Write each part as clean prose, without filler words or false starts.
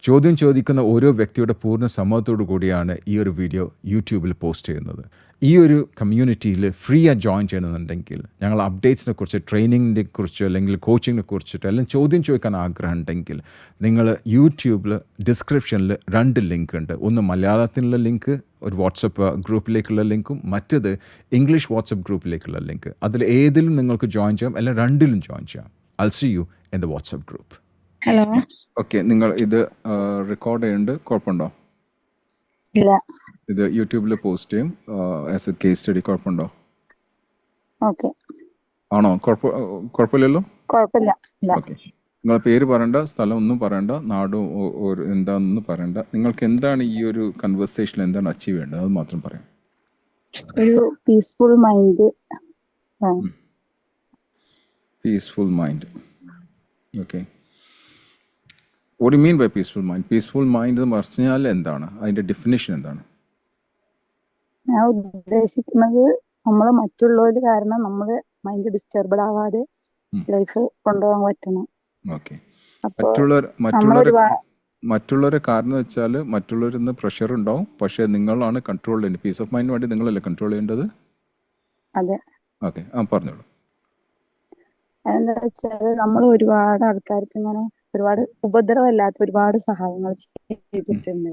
ചോദ്യം ചോദിക്കുന്ന ഓരോ വ്യക്തിയുടെ പൂർണ്ണ സമ്മതത്തോടു കൂടിയാണ് ഈ ഒരു വീഡിയോ യൂട്യൂബിൽ പോസ്റ്റ് ചെയ്യുന്നത്. ഈ ഒരു കമ്മ്യൂണിറ്റിയിൽ ഫ്രീ ആയി ജോയിൻ ചെയ്യണമെന്നുണ്ടെങ്കിൽ ഞങ്ങൾ അപ്ഡേറ്റ്സിനെ കുറിച്ച്, ട്രെയിനിങ്ങിനെ കുറിച്ച്, അല്ലെങ്കിൽ കോച്ചിങ്ങിനെ കുറിച്ചിട്ട് എല്ലാം ചോദ്യം ചോദിക്കാൻ ആഗ്രഹം ഉണ്ടെങ്കിൽ നിങ്ങൾ യൂട്യൂബിൽ ഡിസ്ക്രിപ്ഷനിൽ 2 ലിങ്ക് ഉണ്ട്. ഒന്ന് മലയാളത്തിലുള്ള ലിങ്ക്, ഒരു വാട്സപ്പ് ഗ്രൂപ്പിലേക്കുള്ള ലിങ്കും, മറ്റത് ഇംഗ്ലീഷ് വാട്സപ്പ് ഗ്രൂപ്പിലേക്കുള്ള ലിങ്ക്. അതിൽ ഏതിലും നിങ്ങൾക്ക് ജോയിൻ ചെയ്യാം, അല്ലെങ്കിൽ 2ലും ജോയിൻ ചെയ്യാം. I'll see you in the WhatsApp group. Hello. Okay, നിങ്ങൾ ഇത് റെക്കോർഡ് ചെയ്യുന്നുണ്ട്, കുഴപ്പമുണ്ടോ? ഇല്ല. ഇത് യൂട്യൂബിൽ പോസ്റ്റ് ചെയ്യും ആസ് എ കേസ് സ്റ്റഡി, കുഴപ്പമുണ്ടോ? ഓക്കെ. ആണോ? കുഴപ്പമില്ലല്ലോ. കുഴപ്പമില്ല. ഓക്കെ, നിങ്ങളെ പേര് പറയണ്ട, സ്ഥലം ഒന്നും പറയണ്ട, നാടും എന്താണെന്ന് പറയണ്ട. നിങ്ങൾക്ക് എന്താണ് ഈ ഒരു കൺവെർസേഷനിൽ എന്താണ് അച്ചീവ് ചെയ്യേണ്ടത് അത് മാത്രം പറയാം. ഒരു peaceful mind. Peaceful mind. Okay, what do you mean by peaceful mind? Peaceful mind എന്ന് പറഞ്ഞാൽ എന്താണ്? അതിന്റെ ഡെഫിനിഷൻ എന്താണ്? ഞാൻ ഉദ്ദേശിക്കുന്നത് നമ്മള് മറ്റുള്ളവര് കാരണം നമ്മള് മൈൻഡ് ഡിസ്റ്റർബഡ് ആവാതെ ലൈഫ് കൊണ്ടുപോകാൻ പറ്റണം. ഓക്കെ, നമ്മളൊരു മറ്റുള്ളവരെ കാരണം വെച്ചാൽ മറ്റുള്ളവരിൽ നിന്ന് പ്രഷർ ഉണ്ടാവും, പക്ഷെ നിങ്ങളാണ് കൺട്രോൾ ചെയ്യേണ്ടത്. പീസ് ഓഫ് മൈൻഡ് വേണ്ടി നിങ്ങളല്ലേ കൺട്രോൾ ചെയ്യേണ്ടത്? അതെ. ഓക്കെ, പറഞ്ഞോളൂ. എന്താ വെച്ചാല് നമ്മൾ ഒരുപാട് ആൾക്കാർക്ക് ഇങ്ങനെ ഒരുപാട് ഉപദ്രവമില്ലാത്ത ഒരുപാട് സഹായങ്ങൾ ചെയ്തിട്ടുണ്ട്.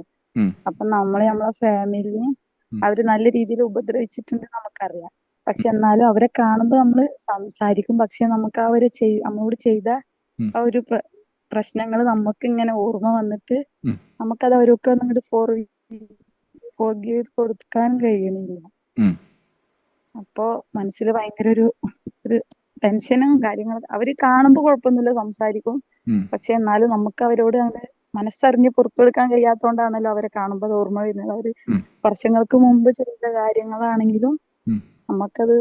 അപ്പൊ നമ്മളെ നമ്മളെ ഫാമിലിനെ അവര് നല്ല രീതിയിൽ ഉപദ്രവിച്ചിട്ടുണ്ട് നമുക്കറിയാം. പക്ഷെ എന്നാലും അവരെ കാണുമ്പോ നമ്മള് സംസാരിക്കും. പക്ഷെ നമുക്ക് അവര് നമ്മളോട് ചെയ്ത ആ ഒരു പ്രശ്നങ്ങൾ നമുക്ക് ഇങ്ങനെ ഓർമ്മ വന്നിട്ട് നമുക്കത് അവരൊക്കെ ഒന്നും ഫോർഗീവ് കൊടുക്കാൻ കഴിയണില്ല. അപ്പോ മനസ്സിൽ ഭയങ്കര ഒരു ടെൻഷനും കാര്യങ്ങളും. അവര് കാണുമ്പോ കുഴപ്പമൊന്നുമില്ല, സംസാരിക്കും. പക്ഷെ എന്നാലും നമുക്ക് അവരോട് അങ്ങനെ മനസ്സറിഞ്ഞ് പുറത്തു കൊടുക്കാൻ കഴിയാത്തോണ്ടാണല്ലോ അവരെ കാണുമ്പോൾ അത് ഓർമ്മ വരുന്നത്. അവര് വർഷങ്ങൾക്ക് മുമ്പ് ചെയ്ത കാര്യങ്ങളാണെങ്കിലും നമുക്കത്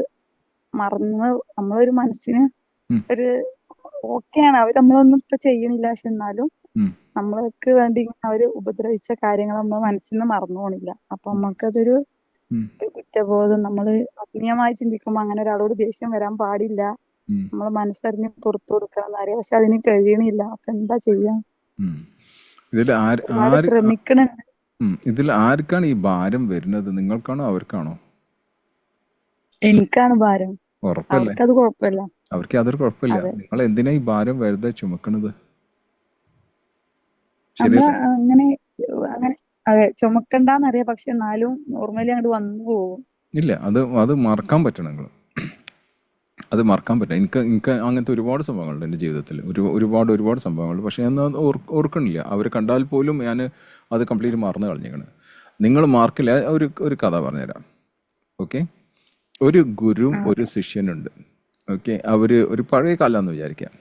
മറന്ന് നമ്മളൊരു മനസ്സിന് ഒരു ഓക്കെയാണ്. അവര് നമ്മളൊന്നും ഇപ്പൊ ചെയ്യണില്ല, പക്ഷെ എന്നാലും നമ്മൾക്ക് വേണ്ടി അവര് ഉപദ്രവിച്ച കാര്യങ്ങൾ നമ്മൾ മനസ്സിൽ നിന്ന് മറന്നു പോണില്ല. അപ്പൊ നമുക്കതൊരു കുറ്റബോധം. നമ്മള് ആത്മീയമായി ചിന്തിക്കുമ്പോ അങ്ങനെ ഒരാളോട് ദേഷ്യം വരാൻ പാടില്ല, നമ്മള് മനസ്സറിഞ്ഞ് പുറത്തു കൊടുക്കണം എന്നറിയാം. പക്ഷെ അതിന് കഴിയണില്ല. അപ്പൊ എന്താ ചെയ്യാ? ശ്രമിക്കണുണ്ട്. ഇതിൽ ആർക്കാണ് ഈ ഭാരം വരുന്നത്? നിങ്ങൾക്കാണോ അവർക്കാണോ? എനിക്കാണ് ഭാരം. അവർക്കത് കുഴപ്പമില്ല. അവർക്ക് അതൊരു കുഴപ്പമില്ല. നിങ്ങൾ എന്തിനാ ഈ ഭാരം വെറുതെ ചുമക്കണത്? അങ്ങനെ അതെ, ചുമക്കണ്ടെന്നറിയാം. പക്ഷെ എന്നാലും നോർമലി അങ്ങോട്ട് വന്നു പോകും. ഇല്ല, അത് മറക്കാൻ പറ്റണം. നിങ്ങൾ അത് മറക്കാൻ പറ്റും. എനിക്ക് അങ്ങനത്തെ ഒരുപാട് സംഭവങ്ങളുണ്ട് എൻ്റെ ജീവിതത്തിൽ, ഒരുപാട് സംഭവങ്ങൾ. പക്ഷേ ഞാൻ ഓർക്കണില്ല. അവർ കണ്ടാൽ പോലും ഞാൻ അത് കംപ്ലീറ്റ് മറന്നു കളഞ്ഞേക്കണ്. നിങ്ങൾ മാർക്കില്ല. ഒരു കഥ പറഞ്ഞുതരാം. ഓക്കെ, ഒരു ഗുരുവും ഒരു ശിഷ്യനുണ്ട്. ഓക്കെ, അവർ ഒരു പഴയ കാലമാണെന്ന് വിചാരിക്കാം.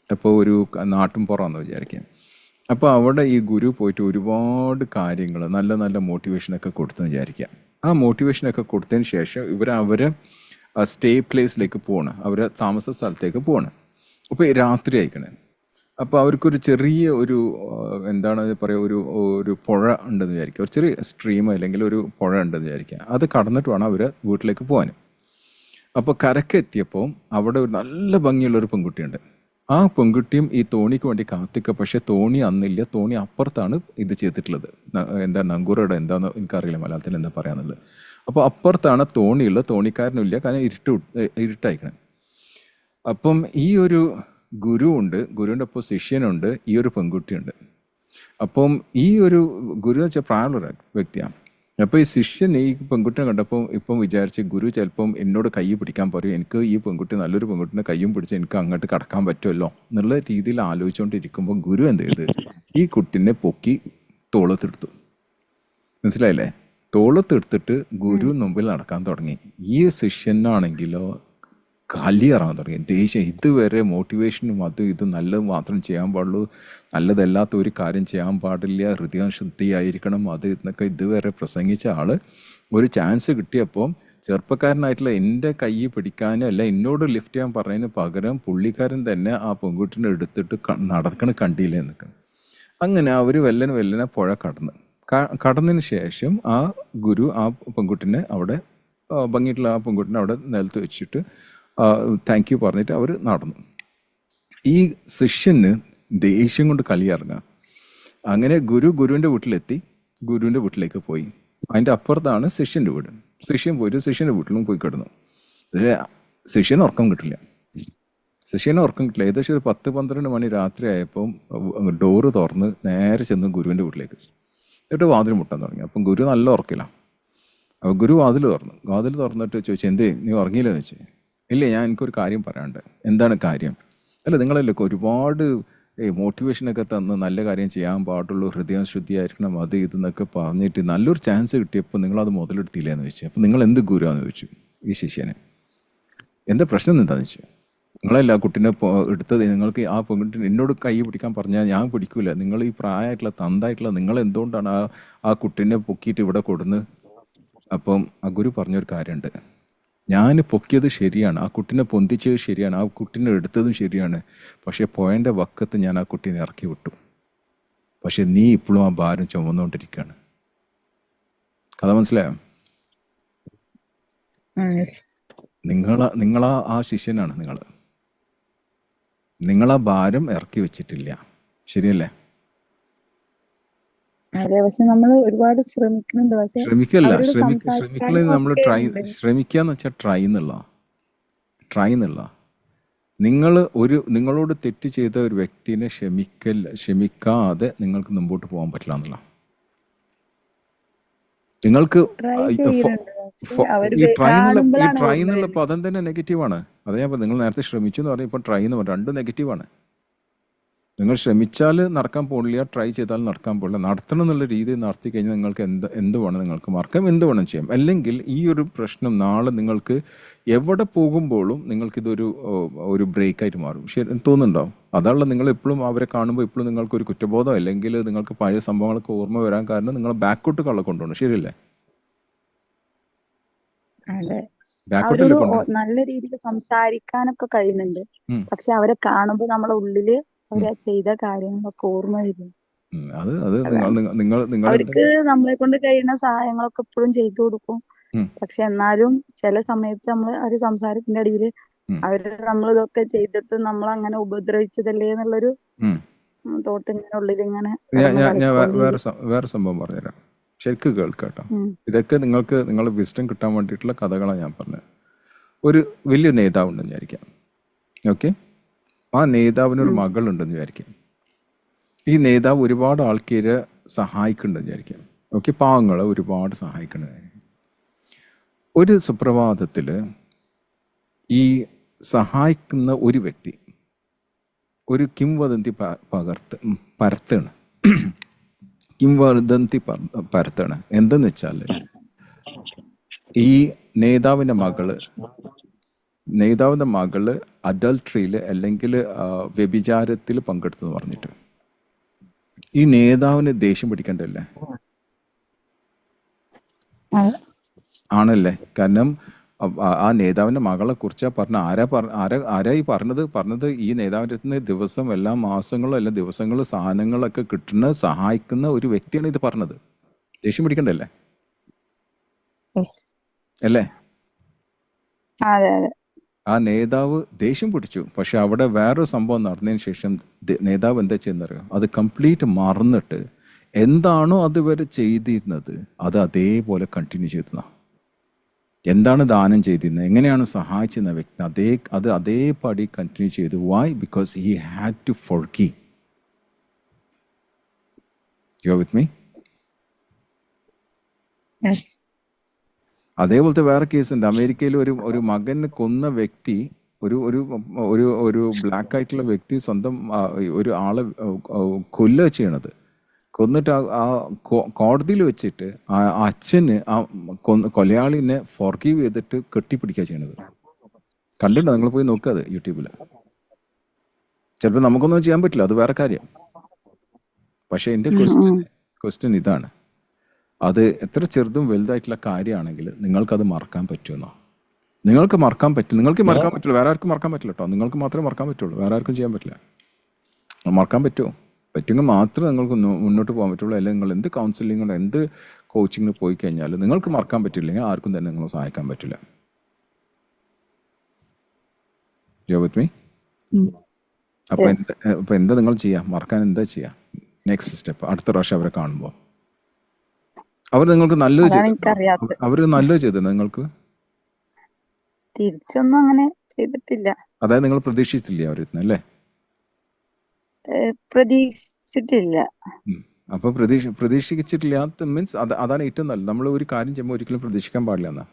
അപ്പോൾ ഒരു നാട്ടും പുറമാണെന്ന് വിചാരിക്കാം. അപ്പോൾ അവിടെ ഈ ഗുരു പോയിട്ട് ഒരുപാട് കാര്യങ്ങൾ, നല്ല നല്ല മോട്ടിവേഷനൊക്കെ കൊടുത്തെന്ന് വിചാരിക്കാം. ആ മോട്ടിവേഷനൊക്കെ കൊടുത്തതിന് ശേഷം അവരെ സ്റ്റേ പ്ലേസിലേക്ക് പോകണം, അവരെ താമസ സ്ഥലത്തേക്ക് പോകണം. അപ്പോൾ രാത്രി ആയിക്കണേ. അപ്പോൾ അവർക്കൊരു ചെറിയ എന്താണ് പറയുക, ഒരു പുഴ ഉണ്ടെന്ന് വിചാരിക്കുക. ഒരു ചെറിയ സ്ട്രീം അല്ലെങ്കിൽ ഒരു പുഴ ഉണ്ടെന്ന് വിചാരിക്കുക. അത് കടന്നിട്ട് വേണം അവർ വീട്ടിലേക്ക് പോകാൻ. അപ്പോൾ കരക്കെത്തിയപ്പോൾ അവിടെ ഒരു നല്ല ഭംഗിയുള്ളൊരു പെൺകുട്ടിയുണ്ട്. ആ പെൺകുട്ടിയും ഈ തോണിക്ക് വേണ്ടി കാത്തിക്കുക. പക്ഷെ തോണി അന്നില്ല. തോണി അപ്പുറത്താണ് ഇത് ചെയ്തിട്ടുള്ളത്. എന്താ നങ്കൂറയുടെ എന്താന്ന് എനിക്കറിയില്ല മലയാളത്തിൽ എന്താ പറയാന്നുള്ളത്. അപ്പോൾ അപ്പുറത്താണ് തോണിയുള്ളത്. തോണിക്കാരനും ഇല്ല, കാരണം ഇരുട്ടായിക്കണം. അപ്പം ഈ ഒരു ഗുരുവുണ്ട്, ഗുരുവിൻ്റെ ഒപ്പം ശിഷ്യനുണ്ട്, ഈ ഒരു പെൺകുട്ടിയുണ്ട്. അപ്പം ഈ ഒരു ഗുരു വെച്ചാൽ പ്രായമുള്ള വ്യക്തിയാണ്. അപ്പോൾ ഈ ശിഷ്യൻ ഈ പെൺകുട്ടിനെ കണ്ടപ്പോൾ ഇപ്പം വിചാരിച്ച് ഗുരു ചിലപ്പം എന്നോട് കൈ പിടിക്കാൻ പറയും, എനിക്ക് ഈ പെൺകുട്ടി നല്ലൊരു പെൺകുട്ടിനെ കയ്യും പിടിച്ച് എനിക്ക് അങ്ങോട്ട് കടക്കാൻ പറ്റുമല്ലോ എന്നുള്ള രീതിയിൽ ആലോചിച്ചുകൊണ്ടിരിക്കുമ്പോൾ ഗുരു എന്ത് ചെയ്ത് ഈ കുട്ടിനെ പൊക്കി തോളത്തെടുത്തു. മനസ്സിലായില്ലേ? തോളത്തെടുത്തിട്ട് ഗുരു മുമ്പിൽ നടക്കാൻ തുടങ്ങി. ഈ ശിഷ്യനാണെങ്കിലോ കലിയിറങ്ങാൻ തുടങ്ങി. ദേഷ്യം. ഇതുവരെ മോട്ടിവേഷനും ഇത് നല്ലത് മാത്രം ചെയ്യാൻ പാടുള്ളൂ, നല്ലതല്ലാത്ത ഒരു കാര്യം ചെയ്യാൻ പാടില്ല, ഹൃദയം ശുദ്ധിയായിരിക്കണം, എന്നൊക്കെ ഇതുവരെ പ്രസംഗിച്ച ആള് ഒരു ചാൻസ് കിട്ടിയപ്പോൾ ചെറുപ്പക്കാരനായിട്ടുള്ള എൻ്റെ കൈ പിടിക്കാനും അല്ല എന്നോട് ലിഫ്റ്റ് ചെയ്യാൻ പറഞ്ഞതിന് പകരം പുള്ളിക്കാരൻ തന്നെ ആ പെൺകുട്ടിനെ എടുത്തിട്ട് നടക്കണ കണ്ടില്ല എന്നൊക്കെ. അങ്ങനെ അവർ വെല്ലനെ പുഴ കടന്നതിന് ശേഷം ആ ഗുരു ആ പെൺകുട്ടിനെ അവിടെ ഭംഗിയിട്ടുള്ള ആ പെൺകുട്ടിനെ അവിടെ നിലത്ത് വെച്ചിട്ട് താങ്ക് യു പറഞ്ഞിട്ട് അവർ നടന്നു. ഈ ശിഷ്യന് ദേഷ്യം കൊണ്ട് കലിയിറങ്ങാം. അങ്ങനെ ഗുരുവിൻ്റെ വീട്ടിലെത്തി, ഗുരുവിൻ്റെ വീട്ടിലേക്ക് പോയി. അതിൻ്റെ അപ്പുറത്താണ് ശിഷ്യൻ്റെ വീട്. ശിഷ്യൻ പോയിട്ട് ശിഷ്യൻ്റെ വീട്ടിലും പോയി കിടന്നു. പക്ഷേ ശിഷ്യന് ഉറക്കം കിട്ടില്ല. ഏകദേശം ഒരു 10-12 മണി രാത്രി ആയപ്പോൾ ഡോറ് തുറന്ന് നേരെ ചെന്ന് ഗുരുവിൻ്റെ വീട്ടിലേക്ക്. എന്നിട്ട് വാതിൽ മുട്ടാൻ തുടങ്ങി. അപ്പം ഗുരു നല്ല ഉറക്കില്ല. അപ്പോൾ ഗുരു വാതിൽ തുറന്നിട്ട് ചോദിച്ചു, എന്തേ നീ ഉറങ്ങിയില്ലെന്ന് വെച്ച്. ഇല്ല, എനിക്കൊരു കാര്യം പറയാനുണ്ട്. എന്താണ് കാര്യം? അല്ല, നിങ്ങളല്ലേ ഒരുപാട് മോട്ടിവേഷനൊക്കെ തന്ന് നല്ല കാര്യം ചെയ്യാൻ പാടുള്ളൂ, ഹൃദയം ശുദ്ധിയായിരിക്കണം, അത് ഇതെന്നൊക്കെ പറഞ്ഞിട്ട് നല്ലൊരു ചാൻസ് കിട്ടിയപ്പോൾ നിങ്ങളത് മുതലെടുത്തില്ലെന്ന് വെച്ചു. അപ്പോൾ നിങ്ങൾ എന്ത് ഗുരുവാന്ന് ചോദിച്ചു ഈ ശിഷ്യനെ. എന്താ പ്രശ്നം എന്താണെന്ന് വെച്ചു. നിങ്ങളല്ല ആ കുട്ടീനെ എടുത്തത്, നിങ്ങൾക്ക് ആ പെൺകുട്ടി എന്നോട് കൈ പിടിക്കാൻ പറഞ്ഞാൽ ഞാൻ പിടിക്കൂല. നിങ്ങൾ ഈ പ്രായമായിട്ടുള്ള തന്തായിട്ടുള്ള നിങ്ങൾ എന്തുകൊണ്ടാണ് ആ കുട്ടീനെ പൊക്കിയിട്ട് ഇവിടെ കൊടുന്ന്? അപ്പം ആ ഗുരു പറഞ്ഞൊരു കാര്യമുണ്ട്. ഞാൻ പൊക്കിയത് ശരിയാണ്, ആ കുട്ടീനെ പൊന്തിച്ചത് ശരിയാണ്, ആ കുട്ടീനെ എടുത്തതും ശരിയാണ്. പക്ഷേ പോയതിൻ്റെ വക്കത്ത് ഞാൻ ആ കുട്ടീനെ ഇറക്കി വിട്ടു. പക്ഷെ നീ ഇപ്പോഴും ആ ഭാരം ചുമന്നുകൊണ്ടിരിക്കുകയാണ്. കഥ മനസ്സിലായോ? നിങ്ങളാ ആ ശിഷ്യനാണ്. നിങ്ങളാ ഭാരം ഇറക്കി വെച്ചിട്ടില്ല. ശരിയല്ലേ? അതെ, പക്ഷെ നമ്മൾ ഒരുപാട് ശ്രമിക്കുന്നുണ്ട്. പക്ഷെ ശ്രമിക്കല് നമ്മൾ ശ്രമിക്കാന്ന് വെച്ചാൽ ട്രൈ എന്നുള്ള നിങ്ങളോട് തെറ്റ് ചെയ്ത ഒരു വ്യക്തിനെ ക്ഷമിക്കാതെ നിങ്ങൾക്ക് മുമ്പോട്ട് പോകാൻ പറ്റില്ല എന്നുള്ള. നിങ്ങൾക്ക് ഈ ട്രൈ എന്നുള്ള പദം തന്നെ നെഗറ്റീവാണ്. അതെ ഞാൻ നിങ്ങൾ നേരത്തെ ശ്രമിച്ചു എന്ന് പറഞ്ഞാൽ ഇപ്പം ട്രൈ എന്ന് പറഞ്ഞാൽ രണ്ടും നെഗറ്റീവാണ്. നിങ്ങൾ ശ്രമിച്ചാൽ നടക്കാൻ പോകില്ല, ട്രൈ ചെയ്താൽ നടക്കാൻ പോകില്ല. നടത്തണം എന്നുള്ള രീതിയിൽ നടത്തി കഴിഞ്ഞാൽ നിങ്ങൾക്ക് എന്ത് വേണം നിങ്ങൾക്ക് മാർക്കാം, എന്ത് വേണം ചെയ്യാം. അല്ലെങ്കിൽ ഈ ഒരു പ്രശ്നം നാളെ നിങ്ങൾക്ക് എവിടെ പോകുമ്പോഴും നിങ്ങൾക്കിതൊരു ബ്രേക്കായിട്ട് മാറും. ശരി തോന്നുന്നുണ്ടോ? അതാണല്ലോ നിങ്ങൾ എപ്പോഴും അവരെ കാണുമ്പോൾ എപ്പോഴും നിങ്ങൾക്കൊരു കുറ്റബോധം അല്ലെങ്കിൽ നിങ്ങൾക്ക് പഴയ സംഭവങ്ങളൊക്കെ ഓർമ്മ വരാൻ കാരണം നിങ്ങൾ ബാക്കോട്ട് കൊണ്ടുപോകണം. ശരിയല്ലേ? നല്ല രീതിയിൽ സംസാരിക്കാനൊക്കെ കഴിയുന്നുണ്ട്. പക്ഷെ അവരെ കാണുമ്പോൾ നമ്മളെ ഉള്ളില് അവര് ചെയ്ത കാര്യങ്ങളൊക്കെ ഓർമ്മ വരും. അവർക്ക് നമ്മളെ കൊണ്ട് കഴിയുന്ന സഹായങ്ങളൊക്കെ എപ്പോഴും ചെയ്തു കൊടുക്കും. പക്ഷെ എന്നാലും ചില സമയത്ത് നമ്മൾ ഒരു സംസാരത്തിന്റെ അടിയിൽ അവര് നമ്മളിതൊക്കെ ചെയ്തിട്ട് നമ്മളങ്ങനെ ഉപദ്രവിച്ചതല്ലേ എന്നുള്ളൊരു തോട്ട് ഇങ്ങനെ ഉള്ളിൽ ഇങ്ങനെ. ഞാൻ വേറെ സംഭവം പറഞ്ഞുതരാം, ശരിക്കും കേൾക്കാട്ടോ. ഇതൊക്കെ നിങ്ങളുടെ വിസ്ഡം കിട്ടാൻ വേണ്ടിയിട്ടുള്ള കഥകളാണ് ഞാൻ പറഞ്ഞത്. ഒരു വലിയ നേതാവുണ്ടെന്ന് വിചാരിക്കാം. ഓക്കെ, ആ നേതാവിനൊരു മകളുണ്ടെന്ന് വിചാരിക്കാം. ഈ നേതാവ് ഒരുപാട് ആൾക്കാരെ സഹായിക്കുന്നുണ്ടെന്ന് വിചാരിക്കാം. ഓക്കെ, പാവങ്ങളെ ഒരുപാട് സഹായിക്കുന്നുണ്ട്. ഒരു സുപ്രഭാതത്തിൽ ഈ സഹായിക്കുന്ന ഒരു വ്യക്തി ഒരു കിംവദന്തി പരത്താണ്. കിംവദന്തി പരത്താണ്. എന്തെന്ന് വെച്ചാൽ ഈ നേതാവിൻ്റെ മകള് അഡൾട്ടറിയിൽ അല്ലെങ്കിൽ വ്യഭിചാരത്തിൽ പങ്കെടുത്തെന്ന് പറഞ്ഞിട്ട് ഈ നേതാവിന് ദേഷ്യം പിടിക്കണ്ടല്ലേ? ആണല്ലേ? കാരണം ആ നേതാവിൻ്റെ മകളെ കുറിച്ചാണ് പറഞ്ഞ. ആരാ ഈ പറഞ്ഞത് ഈ നേതാവിൻ്റെ അടുത്ത് ദിവസം എല്ലാ മാസങ്ങളും എല്ലാ ദിവസങ്ങളും സാധനങ്ങളൊക്കെ സഹായിക്കുന്ന ഒരു വ്യക്തിയാണ് ഇത് പറഞ്ഞത്. ദേഷ്യം പിടിക്കണ്ടല്ലേ? അല്ലേ? ആ നേതാവ് ദേഷ്യം പിടിച്ചു. പക്ഷെ അവിടെ വേറൊരു സംഭവം നടന്നതിന് ശേഷം നേതാവ് എന്താ ചെയ്യുന്നറിയോ? അത് കംപ്ലീറ്റ് മറന്നിട്ട് എന്താണോ അതുവരെ ചെയ്തിരുന്നത് അത് അതേപോലെ കണ്ടിന്യൂ ചെയ്തതാ. എന്താണ് ദാനം ചെയ്തിരുന്നത്, എങ്ങനെയാണ് സഹായിച്ചിരുന്ന വ്യക്തി, അത് അതേപടി കണ്ടിന്യൂ ചെയ്തു. Why? Because he had to forgive. You are with me? അതേപോലത്തെ വേറെ കേസുണ്ട്. അമേരിക്കയിൽ ഒരു മകനെ കൊന്ന വ്യക്തി, ഒരു ബ്ലാക്ക് ആയിട്ടുള്ള വ്യക്തി സ്വന്തം ഒരു ആളെ കൊല്ലുക ചെയ്യണത്. കൊന്നിട്ട് ആ കോടതിയിൽ വെച്ചിട്ട് ആ അച്ഛന് ആ കൊലയാളിനെ ഫോർഗീവ് ചെയ്തിട്ട് കെട്ടിപ്പിടിക്കുക ചെയ്യണത്. കണ്ടിട്ടുണ്ടോ? നിങ്ങൾ പോയി നോക്കുക അത് യൂട്യൂബിൽ. ചിലപ്പോൾ നമുക്കൊന്നും ചെയ്യാൻ പറ്റില്ല, അത് വേറെ കാര്യം. പക്ഷെ എൻ്റെ ക്വസ്റ്റ്യൻ ഇതാണ്, അത് എത്ര ചെറുതും വലുതായിട്ടുള്ള കാര്യമാണെങ്കിൽ നിങ്ങൾക്കത് മറക്കാൻ പറ്റുമെന്നോ? നിങ്ങൾക്ക് മറക്കാൻ പറ്റും. നിങ്ങൾക്ക് മറക്കാൻ പറ്റില്ല, വേറെ ആർക്കും മറക്കാൻ പറ്റില്ല കേട്ടോ. നിങ്ങൾക്ക് മാത്രമേ മറക്കാൻ പറ്റുള്ളൂ, വേറെ ആർക്കും ചെയ്യാൻ പറ്റില്ല. മറക്കാൻ പറ്റുമോ? പറ്റുമെങ്കിൽ മാത്രമേ നിങ്ങൾക്ക് മുന്നോട്ട് പോകാൻ പറ്റുള്ളൂ. അല്ലെങ്കിൽ നിങ്ങൾ എന്ത് കൗൺസിലിങ്ങോ എന്ത് കോച്ചിങ്ങിന് പോയി കഴിഞ്ഞാൽ നിങ്ങൾക്ക് മറക്കാൻ പറ്റില്ലെങ്കിൽ ആർക്കും തന്നെ നിങ്ങളെ സഹായിക്കാൻ പറ്റില്ല. U with me? അപ്പൊ എന്താ നിങ്ങൾ ചെയ്യാം? മറക്കാൻ എന്താ ചെയ്യാം? നെക്സ്റ്റ് സ്റ്റെപ്പ് അടുത്ത പ്രാവശ്യം അവരെ കാണുമ്പോൾ അവർ നിങ്ങൾക്ക് നല്ലത് അതാണ് ചെയ്തിട്ടുണ്ടോ? എനിക്കറിയാത്തത്. അവർ നല്ലത് ചെയ്തിട്ടുണ്ടോ നിങ്ങൾക്ക്? തിരിച്ചൊന്നും അങ്ങനെ ചെയ്തിട്ടില്ല. അതായത് നിങ്ങൾ പ്രതീക്ഷിച്ചില്ലേ അവരിന്ന്, അല്ലേ? പ്രതീക്ഷിച്ചിട്ടില്ല. അപ്പോൾ പ്രതീക്ഷിച്ചിട്ടില്ലാത്ത മീൻസ് അതാണ് ഏറ്റവും നല്ലത്. നമ്മൾ ഒരു കാര്യം ചെയ്യുമ്പോൾ ഒരിക്കലും പ്രതീക്ഷിക്കാൻ പാടില്ല എന്നാ.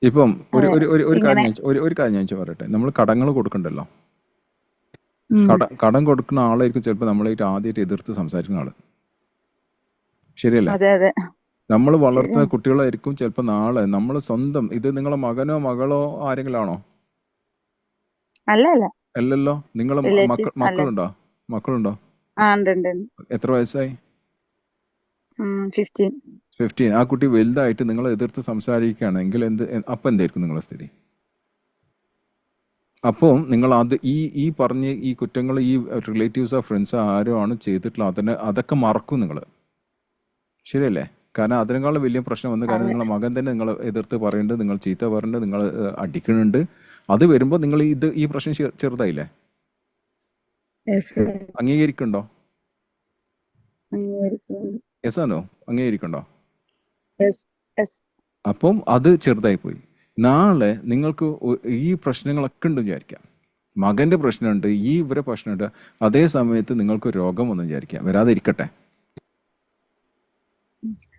ഇപ്പം ഒരു അതെ. ഒരു ഒരു ഒരു കാര്യം ഇങ്ങനെ ഒരു കാര്യം ഞാൻ പറയട്ടെ. നമ്മൾ കടങ്ങൾ കൊടുക്കണ്ടല്ലോ, ഉം. കടം കൊടുക്കുന്ന ആളായിരിക്കും ചിലപ്പോൾ നമ്മളായിട്ട് ആദ്യമായിട്ട് എതിർത്ത് സംസാരിക്കുന്ന ആള്. ശരിയല്ലേ? അതെ അതെ നമ്മൾ വളർത്തുന്ന ശരിയാണ്. കുട്ടികളായിരിക്കും ചിലപ്പോൾ നാളെ നമ്മൾ സ്വന്തം, ഇത് നിങ്ങളെ മകനോ മകളോ ആരെങ്കിലും ആണോ? അല്ല അല്ല അല്ലല്ലോ. നിങ്ങളെ റിലേറ്റീവ്സ് അല്ല. മക്കളുണ്ടോ? ആ ഉണ്ട് ഉണ്ട് ഉണ്ട്. എത്ര വയസ്സായി? 15. 15. ആ കുട്ടി വലുതായിട്ട് നിങ്ങളെ എതിർത്ത് സംസാരിക്കുകയാണെങ്കിൽ അപ്പം എന്തായിരിക്കും നിങ്ങളുടെ സ്ഥിതി? അപ്പോൾ നിങ്ങൾ അത് ഈ പറഞ്ഞ ഈ കുറ്റങ്ങൾ ഈ റിലേറ്റീവ്സോ ഫ്രണ്ട്സോ ആരോ ആണ് ചെയ്തിട്ടുള്ള അതൊക്കെ മറക്കും നിങ്ങൾ. ശരിയല്ലേ? കാരണം അതിനേക്കാളും വലിയ പ്രശ്നം വന്നു. കാരണം അതെ നിങ്ങളെ മകൻ തന്നെ നിങ്ങൾ എതിർത്ത് പറയുന്നുണ്ട്, നിങ്ങൾ ചീത്ത പറയുന്നുണ്ട്, നിങ്ങൾ അടിക്കുന്നുണ്ട്. അത് വരുമ്പോൾ നിങ്ങൾ ഈ പ്രശ്നം ചെറുതായില്ലേ? yes, അംഗീകരിക്കണ്ടോ? അംഗീകരിക്കുന്നു. യെസ് ആണോ? അംഗീകരിക്കണ്ടോ? Yes, yes. അപ്പം അത് ചെറുതായി പോയി. നാളെ നിങ്ങൾക്ക് ഈ പ്രശ്നങ്ങളൊക്കെ ഉണ്ട് വിചാരിക്കാം. മകൻ്റെ പ്രശ്നമുണ്ട്, ഇവരെ പ്രശ്നമുണ്ട്. അതേ സമയത്ത് നിങ്ങൾക്ക് രോഗം വന്ന് വിചാരിക്കാം, വരാതിരിക്കട്ടെ,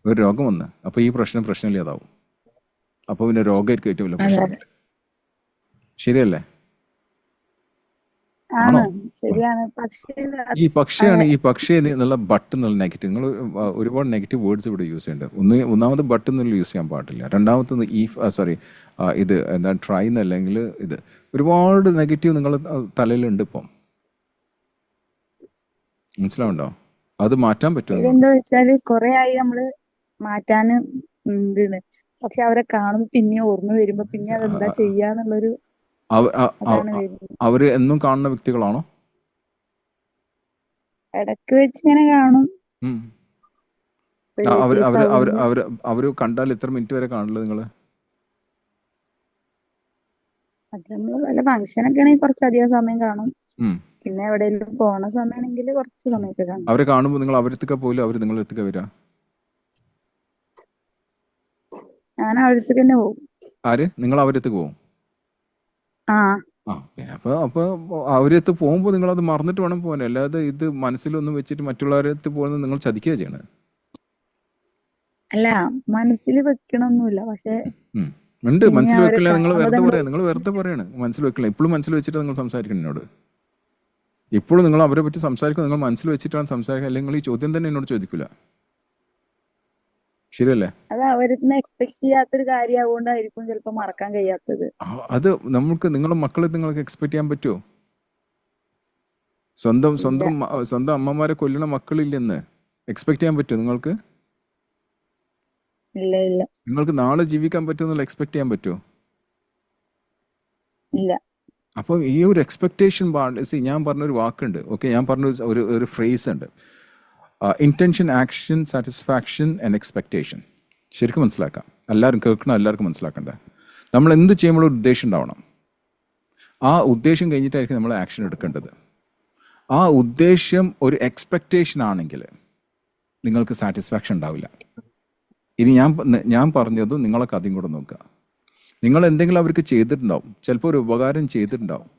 ഒരു രോഗം വന്ന് അപ്പോൾ ഈ പ്രശ്നമില്ലാതാവും. അപ്പോൾ പിന്നെ രോഗമായിരിക്കും ഏറ്റവും വലിയ അതെ പ്രശ്നം. ശരിയല്ലേ? ആണ് ആണോ? ശരിയാണ്. പക്ഷേ ഈ പക്ഷേ എന്നുള്ള ബട്ട് എന്നുള്ള നെഗറ്റീവ്, നിങ്ങൾ ഒരുപാട് നെഗറ്റീവ് വേർഡ്സ് ഇവിടെ യൂസ് ചെയ്യുന്നുണ്ട്. ഒന്നാമത് ബട്ട് എന്നുള്ള യൂസ് ചെയ്യാൻ പാടില്ല. രണ്ടാമത്തത് ഇത് എന്താ ട്രൈ എന്നല്ലെങ്കിൽ ഇത് ഒരുപാട് നെഗറ്റീവ് നിങ്ങളുടെ തലയിലുണ്ട് ഇപ്പം. മനസ്സിലാവുണ്ടോ? അത് മാറ്റാൻ പറ്റുമോ? ഇതെന്താ വെച്ചാല് കൊറേ ആയി നമ്മള് മാറ്റാന് ഉണ്ട്. പക്ഷെ അവരെ കാണുമ്പോ പിന്നെ ഓർമ്മ വരുമ്പോ പിന്നെ അതെന്താ ചെയ്യാന്നുള്ളൊരു അതാണ് വരുന്നത്. അവര് എന്നും കാണുന്ന വ്യക്തികളാണോ? ഇടക്ക് വെച്ച് ഇങ്ങനെ കാണും. അവര് കണ്ടാൽ എത്ര മിനിറ്റ് വരെ കാണില്ല നിങ്ങള്? അത് നമ്മള് വല്ല ഫംഗ്ഷനൊക്കെ ആണെങ്കിൽ കുറച്ചധികം സമയം കാണും. പിന്നെ എവിടെയെങ്കിലും പോണ സമയമാണെങ്കിൽ കുറച്ച് സമയമൊക്കെ കാണും. അവരെ കാണുമ്പോൾ നിങ്ങൾ അവരടുത്തൊക്കെ പോലും അവര് നിങ്ങളുടെ അടുത്തൊക്കെ വരാ? ഞാൻ അവരടുത്തേക്ക് തന്നെ പോകും. ആര്? നിങ്ങൾ അവരടുത്തേക്ക് പോകും? ആ അപ്പൊ അവരടുത്ത് പോകുമ്പോൾ നിങ്ങൾ അത് മറന്നിട്ട് വേണം പോകാൻ. അല്ലാതെ ഇത് മനസ്സിലൊന്നും വെച്ചിട്ട് മറ്റുള്ളവരടുത്ത് പോകുന്നത് നിങ്ങൾ ചതിക്കുക ചെയ്യണത്. അല്ല മനസ്സിൽ വെക്കണമൊന്നുമില്ല. പക്ഷെ ഉണ്ട്, മനസ്സിൽ വെക്കില്ല. നിങ്ങൾ വെറുതെ പറയാണ് മനസ്സിൽ വെക്കില്ല. ഇപ്പോഴും മനസ്സിൽ വെച്ചിട്ട് നിങ്ങൾ സംസാരിക്കണം എന്നോട്. ഇപ്പോഴും നിങ്ങൾ അവരെ പറ്റി സംസാരിക്കും, നിങ്ങൾ മനസ്സിൽ വെച്ചിട്ടാണ് സംസാരിക്കുക. അല്ലെങ്കിൽ നിങ്ങൾ ഈ ചോദ്യം തന്നെ എന്നോട് ചോദിക്കില്ല. ശരിയല്ലേ? അത് അവരിന്ന് എക്സ്പെക്ട് ചെയ്യാത്തൊരു കാര്യമാകൊണ്ടായിരിക്കും ചിലപ്പോ മറക്കാൻ കഴിയാത്തത്. അത് നിങ്ങളുടെ മക്കളെ നിങ്ങൾക്ക് എക്സ്പെക്ട് ചെയ്യാൻ പറ്റുമോ? സ്വന്തം അമ്മമാരെ കൊല്ലണ മക്കളില്ലെന്ന് എക്സ്പെക്ട് ചെയ്യാൻ പറ്റുമോ നിങ്ങൾക്ക്? ഇല്ല ഇല്ല. നിങ്ങൾക്ക് നാളെ ജീവിക്കാൻ പറ്റുമെന്നുള്ള എക്സ്പെക്ട് ചെയ്യാൻ പറ്റുമോ? ഇല്ല. അപ്പം ഈ ഒരു എക്സ്പെക്ടേഷൻ ഞാൻ പറഞ്ഞൊരു വാക്കുണ്ട്. ഓക്കെ, ഞാൻ പറഞ്ഞ ഒരു ഫ്രേസ് ഉണ്ട്. Intention, action, satisfaction and expectation. ശരിക്കും മനസ്സിലാക്കാം. എല്ലാവർക്കും മനസ്സിലാക്കണ്ടേ? നമ്മൾ എന്ത് ചെയ്യുമ്പോൾ ഒരു ഉദ്ദേശം ഉണ്ടാവണം. ആ ഉദ്ദേശം കഴിഞ്ഞിട്ടായിരിക്കും നമ്മൾ ആക്ഷൻ എടുക്കേണ്ടത്. ആ ഉദ്ദേശം ഒരു എക്സ്പെക്ടേഷൻ ആണെങ്കിൽ നിങ്ങൾക്ക് സാറ്റിസ്ഫാക്ഷൻ ഉണ്ടാവില്ല. ഇനി ഞാൻ പറഞ്ഞതും നിങ്ങളൊക്കെ അതും കൂടെ നോക്കുക. നിങ്ങൾ എന്തെങ്കിലും അവർക്ക് ചെയ്തിട്ടുണ്ടാവും, ചിലപ്പോൾ ഒരു ഉപകാരം ചെയ്തിട്ടുണ്ടാവും.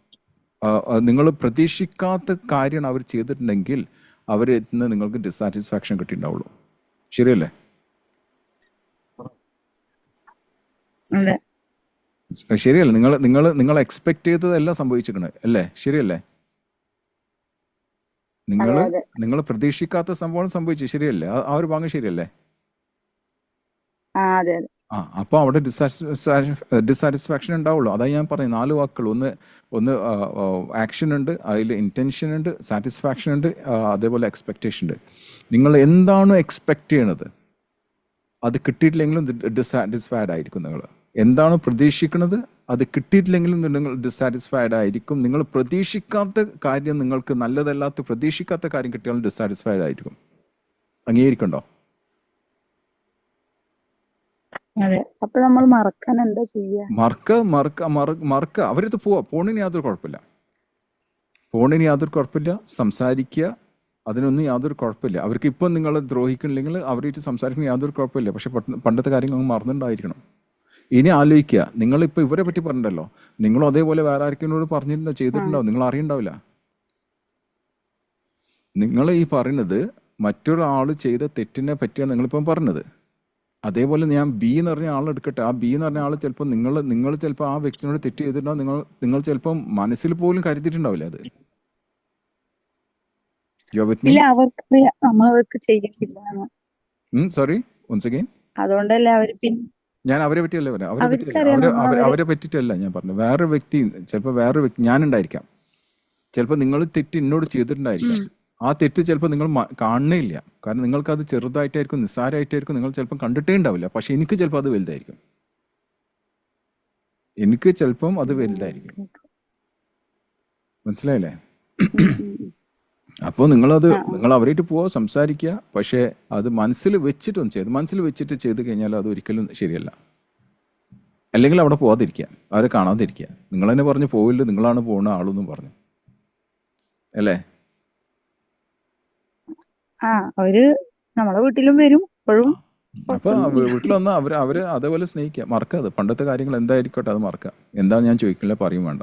നിങ്ങൾ പ്രതീക്ഷിക്കാത്ത കാര്യമാണ് അവർ ചെയ്തിട്ടുണ്ടെങ്കിൽ അവരെത്തുന്ന നിങ്ങൾക്ക് ഡിസാറ്റിസ്ഫാക്ഷൻ കിട്ടിയിട്ടുണ്ടാവുള്ളൂ. ശരിയല്ലേ? ശരിയല്ലേ? നിങ്ങൾ എക്സ്പെക്ട് ചെയ്തതെല്ലാം സംഭവിച്ചിരിക്കണേ അല്ലേ? ശരിയല്ലേ? നിങ്ങൾ പ്രതീക്ഷിക്കാത്ത സംഭവം സംഭവിച്ചു. ശരിയല്ലേ? ആ ഒരു ഭാഗം ശരിയല്ലേ? അപ്പോൾ അവിടെ ഡിസാറ്റിസ്ഫാക്ഷൻ ഉണ്ടാവുള്ളൂ. അതായത് ഞാൻ പറയും 4 വാക്കുകൾ. ഒന്ന് ആക്ഷൻ ഉണ്ട്, അതിൽ ഇൻറ്റൻഷൻ ഉണ്ട്, സാറ്റിസ്ഫാക്ഷൻ ഉണ്ട്, അതേപോലെ എക്സ്പെക്റ്റേഷൻ ഉണ്ട്. നിങ്ങൾ എന്താണോ എക്സ്പെക്ട് ചെയ്യണത് അത് കിട്ടിയിട്ടില്ലെങ്കിലും ഡിസാറ്റിസ്ഫൈഡ് ആയിരിക്കും. നിങ്ങൾ എന്താണോ പ്രതീക്ഷിക്കുന്നത് അത് കിട്ടിയിട്ടില്ലെങ്കിലും നിങ്ങൾ ഡിസാറ്റിസ്ഫൈഡ് ആയിരിക്കും. നിങ്ങൾ പ്രതീക്ഷിക്കാത്ത കാര്യം, നിങ്ങൾക്ക് നല്ലതല്ലാത്ത പ്രതീക്ഷിക്കാത്ത കാര്യം കിട്ടിയാലും ഡിസാറ്റിസ്ഫൈഡ് ആയിരിക്കും. അംഗീകരിക്കണ്ടോ? അപ്പൊ നമ്മൾ മറക്കാൻ എന്താ ചെയ്യാ? മറക്ക അവരത് പോണിന് യാതൊരു കുഴപ്പമില്ല. സംസാരിക്കുക, അതിനൊന്നും യാതൊരു കുഴപ്പമില്ല. അവർക്ക് ഇപ്പം നിങ്ങളെ ദ്രോഹിക്കണില്ലെങ്കിൽ അവരായിട്ട് സംസാരിക്കുന്ന യാതൊരു കുഴപ്പമില്ല. പക്ഷെ പണ്ടത്തെ കാര്യങ്ങൾ അങ്ങ് മറന്നിട്ടുണ്ടായിരിക്കണം. ഇനി ആലോചിക്കുക, നിങ്ങളിപ്പോൾ ഇവരെ പറ്റി പറഞ്ഞിട്ടല്ലോ, നിങ്ങളും അതേപോലെ വേറെ ആർക്കിനോട് പറഞ്ഞിട്ടുണ്ടോ, ചെയ്തിട്ടുണ്ടാവും, നിങ്ങൾ അറിയണ്ടാവില്ല. നിങ്ങൾ ഈ പറയുന്നത് മറ്റൊരാൾ ചെയ്ത തെറ്റിനെ പറ്റിയാണ് നിങ്ങളിപ്പം പറഞ്ഞത്. അതേപോലെ ഞാൻ ബി എന്ന് പറഞ്ഞ ആളെടുക്കട്ടെ, ആ ബി എന്ന് പറഞ്ഞ ആൾ ചിലപ്പോൾ നിങ്ങൾ ചിലപ്പോൾ ആ വ്യക്തിനോട് തെറ്റ് ചെയ്തിട്ടുണ്ടാവും. നിങ്ങൾ ചിലപ്പം മനസ്സിൽ പോലും കരുതിയിട്ടുണ്ടാവില്ല അത്. You with me? ഇല്ല, അവർക്ക് നമ്മളവർക്ക് ചെയ്യത്തില്ല. Sorry, once again. അതുകൊണ്ടല്ലേ അവര് ഞാൻ അവരെ പറ്റിയല്ല പറയാം, അവർക്കറിയാം നമ്മളവരെ. അവരെ പറ്റിയിട്ടല്ല ഞാൻ പറഞ്ഞത്. വേറെ വ്യക്തി, ചിലപ്പോൾ വേറൊരു വ്യക്തി ഞാനുണ്ടായിരിക്കാം, ചിലപ്പോൾ നിങ്ങൾ തെറ്റ് എന്നോട് ചെയ്തിട്ടുണ്ടായിരിക്കാം. ആ തെറ്റ് ചിലപ്പോൾ നിങ്ങൾ കാണണേ ഇല്ല. കാരണം നിങ്ങൾക്കത് ചെറുതായിട്ടായിരിക്കും, നിസ്സാരമായിട്ടായിരിക്കും, നിങ്ങൾ ചിലപ്പം കണ്ടിട്ടേ ഉണ്ടാവില്ല. പക്ഷെ എനിക്ക് ചിലപ്പോൾ അത് വലുതായിരിക്കും. എനിക്ക് ചിലപ്പം അത് വലുതായിരിക്കും. മനസ്സിലായില്ലേ? അപ്പോൾ നിങ്ങൾ അവരായിട്ട് പോവാ, സംസാരിക്കുക. പക്ഷേ അത് മനസ്സിൽ വെച്ചിട്ടൊന്നും ചെയ്ത്, മനസ്സിൽ വെച്ചിട്ട് ചെയ്ത് കഴിഞ്ഞാൽ അത് ഒരിക്കലും ശരിയല്ല. അല്ലെങ്കിൽ അവിടെ പോവാതിരിക്കുക, അവരെ കാണാതിരിക്കുക. നിങ്ങൾ തന്നെ പറഞ്ഞു പോവില്ല, നിങ്ങളാണ് പോകുന്ന ആളെന്നും പറഞ്ഞു അല്ലേ? അവര് നമ്മളെ വീട്ടിലും വരും എപ്പോഴും. അപ്പൊ വീട്ടിൽ വന്നാൽ അവരെ അതേപോലെ സ്നേഹിക്കുക, മറക്കാതെ. പണ്ടത്തെ കാര്യങ്ങൾ എന്തായിരിക്കട്ടെ അത് മറക്കുക. എന്താ ഞാൻ ചോദിക്കില്ല, പറയും വേണ്ട.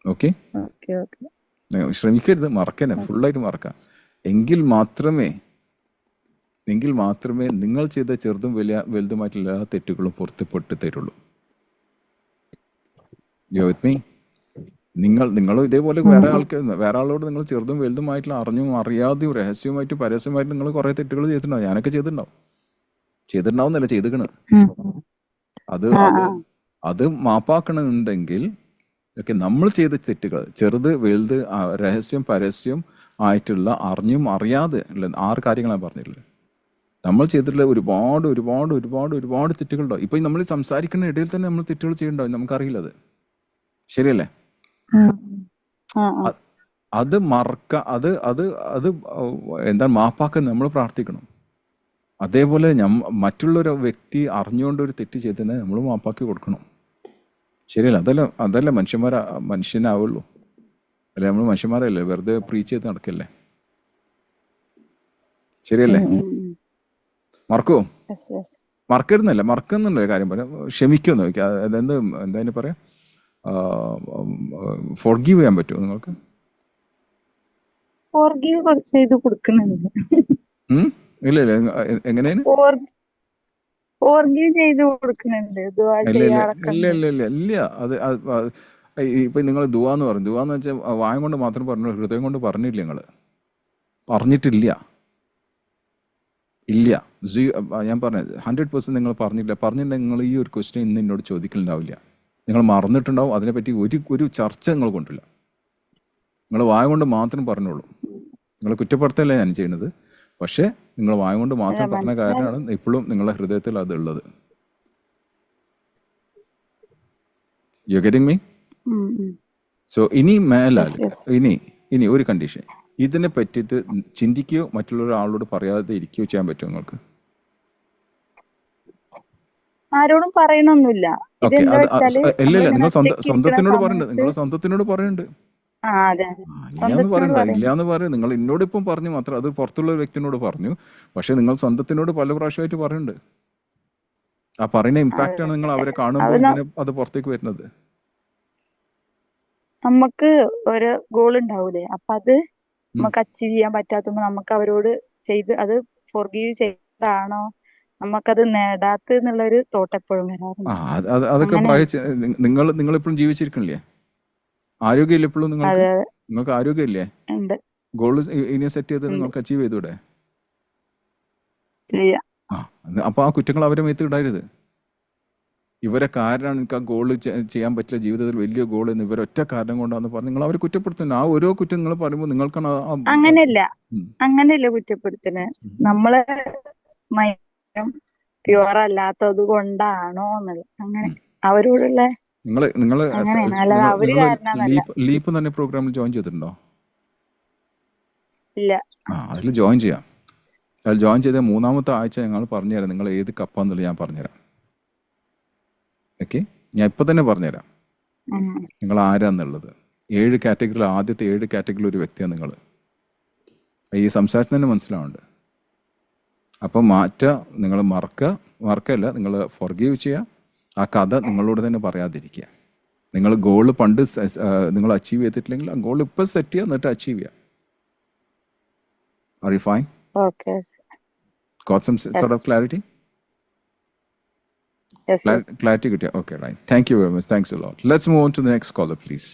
ഓക്കെ, ശ്രമിക്കരുത് മറക്കനെ, ഫുള്ളായിട്ട് മറക്കാം. എങ്കിൽ മാത്രമേ നിങ്ങൾ ചെയ്ത ചെറുതും വലുതുമായിട്ടുള്ള എല്ലാ തെറ്റുകളും പുറത്തുപെട്ട് തരുള്ളൂ. You with me? നിങ്ങൾ ഇതേപോലെ വേറെ ആളോട് നിങ്ങൾ ചെറുതും വലുതുമായിട്ടുള്ള അറിഞ്ഞും അറിയാതെയും രഹസ്യമായിട്ടും പരസ്യമായിട്ടും നിങ്ങൾ കുറെ തെറ്റുകൾ ചെയ്തിട്ടുണ്ടാവും. ഞാനൊക്കെ ചെയ്തിട്ടുണ്ടാവുന്നല്ല, ചെയ്തിക്കണ്. അത് മാപ്പാക്കണമെന്നുണ്ടെങ്കിൽ ഒക്കെ നമ്മൾ ചെയ്ത തെറ്റുകൾ, ചെറുത് വലുത്, രഹസ്യം പരസ്യം ആയിട്ടുള്ള, അറിഞ്ഞും അറിയാതെ ഉള്ള 6 കാര്യങ്ങളാണ് പറഞ്ഞിട്ടുള്ളത്. നമ്മൾ ചെയ്തിട്ടുള്ള ഒരുപാട് തെറ്റുകളുണ്ടോ. ഇപ്പൊ നമ്മൾ സംസാരിക്കുന്ന ഇടയിൽ തന്നെ നമ്മൾ തെറ്റുകൾ ചെയ്യണ്ടാവും, നമുക്കറിയില്ല. അത് ശരിയല്ലേ? അത് എന്താ മാപ്പാക്കാൻ നമ്മൾ പ്രാർത്ഥിക്കണം. അതേപോലെ മറ്റുള്ളൊരു വ്യക്തി അറിഞ്ഞുകൊണ്ട് ഒരു തെറ്റ് ചെയ്തതിനെ നമ്മൾ മാപ്പാക്കി കൊടുക്കണം. ശരിയല്ല? അതല്ല മനുഷ്യനാവുള്ളൂ. അല്ലെ? നമ്മൾ മനുഷ്യന്മാരല്ലേ, വെറുതെ പ്രീച്ച് ചെയ്ത് നടക്കല്ലേ? ശരിയല്ലേ? മറക്കുവോ? മറക്കരുന്നല്ല, മറക്കുന്നുള്ള കാര്യം പറയാം. ക്ഷമിക്കുമെന്ന് ചോദിക്കുക. എന്താ പറയാ, ഫോർഗീവ് ചെയ്യാൻ പറ്റുമോ നിങ്ങൾക്ക്? ഇല്ല, എങ്ങനെയാണ്? ഇല്ല. അത് ഇപ്പൊ നിങ്ങൾ ദുആന്ന് പറഞ്ഞു. ദുആന്ന് വെച്ചാൽ വായം കൊണ്ട് മാത്രം പറഞ്ഞു, ഹൃദയം കൊണ്ട് പറഞ്ഞില്ല. നിങ്ങൾ പറഞ്ഞിട്ടില്ല. ഞാൻ പറഞ്ഞത് 100% നിങ്ങൾ പറഞ്ഞിട്ടുണ്ടെങ്കിൽ നിങ്ങൾ ഈ ഒരു ക്വസ്റ്റ്യൻ ഇന്ന് എന്നോട് ചോദിക്കലുണ്ടാവില്ല. നിങ്ങൾ മറന്നിട്ടുണ്ടാവും. അതിനെപ്പറ്റി ഒരു ചർച്ച നിങ്ങൾ കൊണ്ടില്ല. നിങ്ങൾ വായ കൊണ്ട് മാത്രം പറഞ്ഞോളൂ. നിങ്ങൾ കുറ്റപ്പെടുത്തല്ല ഞാൻ ചെയ്യുന്നത്. പക്ഷേ നിങ്ങൾ വായ കൊണ്ട് മാത്രം പറഞ്ഞ കാരണമാണ് ഇപ്പോഴും നിങ്ങളുടെ ഹൃദയത്തിൽ അത് ഉള്ളത്. You getting me? സോ ഇനി ഇനി ഒരു കണ്ടീഷൻ, ഇതിനെ പറ്റിയിട്ട് ചിന്തിക്കുകയോ മറ്റുള്ള ഒരാളോട് പറയാതെ ഇരിക്കുകയോ ചെയ്യാൻ പറ്റുമോ നിങ്ങൾക്ക്? ആരോടും പറയണൊന്നുമില്ല. ഇല്ല, നിങ്ങൾ സ്വന്തത്തിനോട് പറയുന്നുണ്ട്. നിങ്ങളെ സ്വന്തത്തിനോട് പറയുന്നുണ്ട്. ഇല്ലാന്ന് പറയും. നിങ്ങൾ എന്നോട് ഇപ്പം പറഞ്ഞു മാത്രം, അത് പുറത്തുള്ള ഒരു വ്യക്തിനോട് പറഞ്ഞു. പക്ഷെ നിങ്ങൾ സ്വന്തത്തിനോട് പല പ്രാവശ്യമായിട്ട് പറയുന്നുണ്ട്. ആ പറയുന്ന ഇമ്പാക്റ്റ് ആണ് നിങ്ങൾ അവരെ കാണുമ്പോൾ ഇങ്ങനെ അത് പുറത്തേക്ക് വരുന്നത്. നമുക്ക് ഒരു ഗോൾ ഉണ്ടാവൂലേ, അപ്പൊ അത് നമുക്ക് അച്ചീവ് ചെയ്യാൻ പറ്റാത്തുമ്പോ നമുക്ക് അവരോട് അത് ഫോർഗീവ് ചെയ്താണോ നമുക്കത് നേടാത്തെന്നുള്ളൊരു തോട്ട് എപ്പോഴും വരാറുണ്ട്. അതൊക്കെ നിങ്ങൾ ഇപ്പോഴും ജീവിച്ചിരിക്കണില്ലേ? ആരോഗ്യമില്ല ഇപ്പോഴും? നിങ്ങൾക്ക് ആരോഗ്യമില്ലേ? ഗോൾ ഇനി സെറ്റ് ചെയ്ത് നിങ്ങൾക്ക് അച്ചീവ് ചെയ്തൂടെ? അപ്പൊ ആ കുറ്റങ്ങൾ അവരെ മേത്ത് ഇടരുത്. ഇവരെ കാരണമാണ് എനിക്ക് ആ ഗോള് ചെയ്യാൻ പറ്റില്ല, ജീവിതത്തിൽ വലിയ ഗോൾ എന്ന് ഇവരൊറ്റ കാരണം കൊണ്ടാന്ന് പറഞ്ഞ് നിങ്ങൾ അവരെ കുറ്റപ്പെടുത്തുന്നു. ആ ഓരോ കുറ്റം നിങ്ങൾ പറയുമ്പോൾ നിങ്ങൾക്കാണ് അങ്ങനെയല്ല കുറ്റപ്പെടുത്തുന്നത്. നമ്മളെ പ്യുവർ അല്ലാത്തത് കൊണ്ടാണോ എന്നുള്ളത്. അങ്ങനെ അവരോടുള്ള ലീപ്പ് തന്നെ പ്രോഗ്രാമിൽ ജോയിൻ ചെയ്തിട്ടുണ്ടോ? ഇല്ല. അതിൽ ജോയിൻ ചെയ്യാം. അതിൽ ജോയിൻ ചെയ്ത 3-ാമത്തെ ആഴ്ച ഞങ്ങൾ പറഞ്ഞുതരാം നിങ്ങൾ ഏത് കപ്പാന്നുള്ളത്. ഞാൻ പറഞ്ഞുതരാം. ഓക്കെ, ഞാൻ ഇപ്പൊ തന്നെ പറഞ്ഞുതരാം നിങ്ങൾ ആരാന്നുള്ളത്. 7 കാറ്റഗറിയിൽ ആദ്യത്തെ 7 കാറ്റഗറിയിൽ ഒരു വ്യക്തിയാണ് നിങ്ങൾ. ഈ സംസാരത്തിന് തന്നെ മനസ്സിലാവുന്നുണ്ട്. അപ്പം നിങ്ങൾ മറക്കല്ല, നിങ്ങൾ ഫോർഗീവ് ചെയ്യുക. ആ കഥ നിങ്ങളോട് തന്നെ പറയാതിരിക്കുക. നിങ്ങൾ ഗോൾ പണ്ട് നിങ്ങൾ അച്ചീവ് ചെയ്തിട്ടില്ലെങ്കിൽ ആ ഗോൾ ഇപ്പം സെറ്റ് ചെയ്യുക, എന്നിട്ട് അച്ചീവ് ചെയ്യുക. Are you fine? Okay. Got some Yes. sort of clarity? Yes. Clarity കിട്ടിയ? Okay, right. Thank you very much. Thanks a lot. Let's move on to the next caller, please.